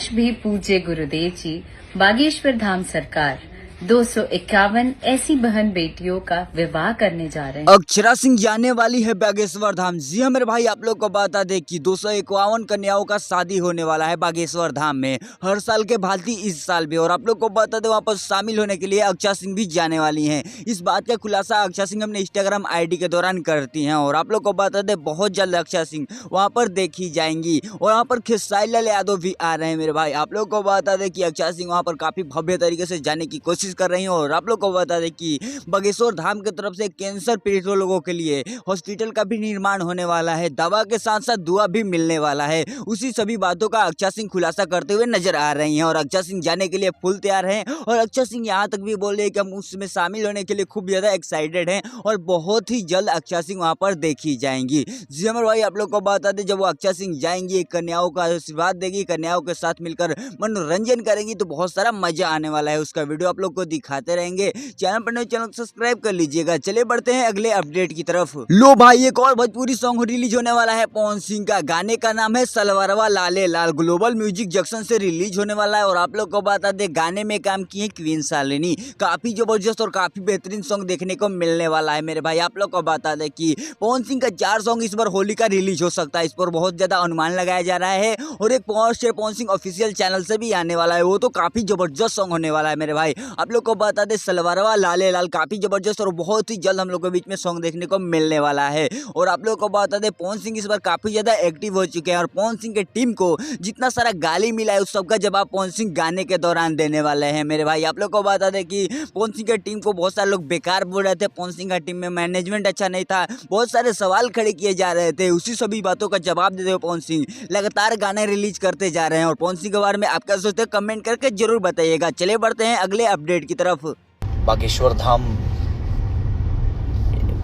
आज भी पूज्य गुरुदेव जी बागेश्वर धाम सरकार 251 ऐसी बहन बेटियों का विवाह करने जा रहे हैं। अक्षरा सिंह जाने वाली है बागेश्वर धाम। जी हाँ मेरे भाई, आप लोग को बता दें कि 251 कन्याओं का शादी होने वाला है बागेश्वर धाम में, हर साल के भांति इस साल भी। और आप लोग को बता दें, वहाँ पर शामिल होने के लिए अक्षरा सिंह भी जाने वाली हैं। इस बात का खुलासा अक्षरा सिंह अपने इंस्टाग्राम आईडी के दौरान करती हैं। और आप लोग को बता दें, बहुत जल्द अक्षरा सिंह वहाँ पर देखी जाएंगी। और वहाँ पर खेसारी लाल यादव भी आ रहे हैं मेरे भाई। आप लोग को बता दें कि अक्षरा सिंह वहाँ पर काफी भव्य तरीके से जाने की कोशिश कर रही हैं। और आप लोग को बता दें कि बागेश्वर धाम की तरफ से कैंसर पीड़ित लोगों के लिए हॉस्पिटल का भी निर्माण होने वाला है। दवा के साथ साथ दुआ भी मिलने वाला है। उसी सभी बातों का अक्षरा सिंह खुलासा करते हुए नजर आ रही हैं। और अक्षरा सिंह जाने के लिए फुल तैयार हैं। और अक्षरा सिंह यहाँ तक भी बोल रहे हैं कि हम उसमें शामिल होने के लिए खूब ज्यादा एक्साइटेड हैं और बहुत ही जल्द अक्षरा सिंह वहाँ पर देखी जाएंगी। जी अमर भाई, आप लोग को बता दें, जब वो अक्षरा सिंह जाएंगी, कन्याओं का आशीर्वाद देगी, कन्याओं के साथ मिलकर मनोरंजन करेंगी, तो बहुत सारा मजा आने वाला है। उसका वीडियो आप लोग को दिखाते रहेंगे। चैनल पर नए, चैनल को सब्सक्राइब कर लीजिएगा। चलिए बढ़ते हैं अगले अपडेट की तरफ। लो भाई, एक और भोजपुरी सॉन्ग रिलीज होने वाला है पवन सिंह का। गाने का नाम है सलवरवा लाले लाल। ग्लोबल म्यूजिक जंक्शन से रिलीज होने वाला है। और आप लोग को बता दें, गाने में काम की है क्वीन शालिनी। काफी जबरदस्त और काफी बेहतरीन सॉन्ग देखने को मिलने वाला है मेरे भाई। आप लोग को बता दें कि पवन सिंह का 4 सॉन्ग इस बार होली का रिलीज हो सकता है। इस पर बहुत ज्यादा अनुमान लगाया जा रहा है। और एक पवन सिंह ऑफिशियल चैनल से भी आने वाला है। वो तो काफी जबरदस्त सॉन्ग होने वाला है मेरे भाई। आप लोग को बता दें, सलवरवा लाले लाल काफी जबरदस्त और बहुत ही जल्द हम लोग के बीच में सॉन्ग देखने को मिलने वाला है। और आप लोग को बता दें, पवन सिंह इस बार काफी ज्यादा एक्टिव हो चुके हैं। और पवन सिंह के टीम को जितना सारा गाली मिला है, उस सबका जवाब पवन सिंह गाने के दौरान देने वाले हैं मेरे भाई। आप लोग को बता दें कि पवन सिंह के टीम को बहुत सारे लोग बेकार बोल रहे थे। पवन सिंह का टीम में मैनेजमेंट अच्छा नहीं था, बहुत सारे सवाल खड़े किए जा रहे थे। उसी सभी बातों का जवाब देते हुए पवन सिंह लगातार गाने रिलीज करते जा रहे हैं। और पवन सिंह के बारे में आप क्या सोचते हैं, कमेंट करके जरूर बताइएगा। चलिए बढ़ते हैं अगले अपडेट की तरफ। बागेश्वर धाम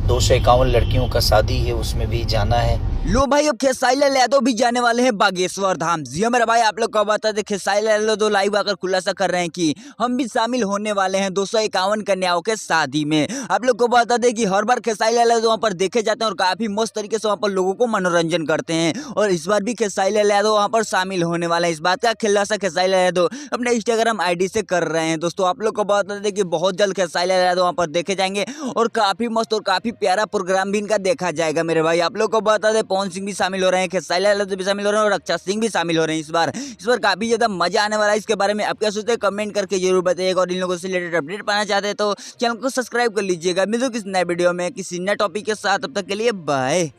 251 लड़कियों का शादी है, उसमें भी जाना है। लो भाई, अब खेसारी लाल यादव भी जाने वाले हैं बागेश्वर धाम। जी मेरा भाई, आप लोग को बता दें, खेसारी लाल यादव लाइव आकर खुलासा कर रहे हैं कि हम भी शामिल होने वाले हैं 251 कन्याओं के शादी में। आप लोग को बता दें कि हर बार खेसारी लाल यादव वहाँ पर देखे जाते हैं और काफी मस्त तरीके से वहाँ पर लोगों को मनोरंजन करते हैं। और इस बार भी खेसारी लाल यादव वहाँ पर शामिल होने वाले हैं। इस बात का खुलासा खेसारी लाल यादव अपने इंस्टाग्राम आईडी से कर रहे हैं। दोस्तों, आप लोग को बता दें कि बहुत जल्द खेसारी लाल यादव वहाँ पर देखे जाएंगे और काफी मस्त और काफी प्यारा प्रोग्राम भी इनका देखा जाएगा मेरे भाई। आप लोग को बता दें, पवन सिंह भी शामिल हो रहे हैं, खेसारी लाल यादव भी शामिल हो रहे हैं और अक्षरा सिंह भी शामिल हो रहे हैं। इस बार काफी ज्यादा मजा आने वाला है। इसके बारे में आप क्या सोचते हैं, कमेंट करके जरूर बताइएगा। और इन लोगों से रिलेटेड अपडेट पाना चाहते हैं तो चैनल को सब्सक्राइब कर लीजिएगा। मिलूं किसी नए वीडियो में किसी नए टॉपिक के साथ। तब तक के लिए बाय।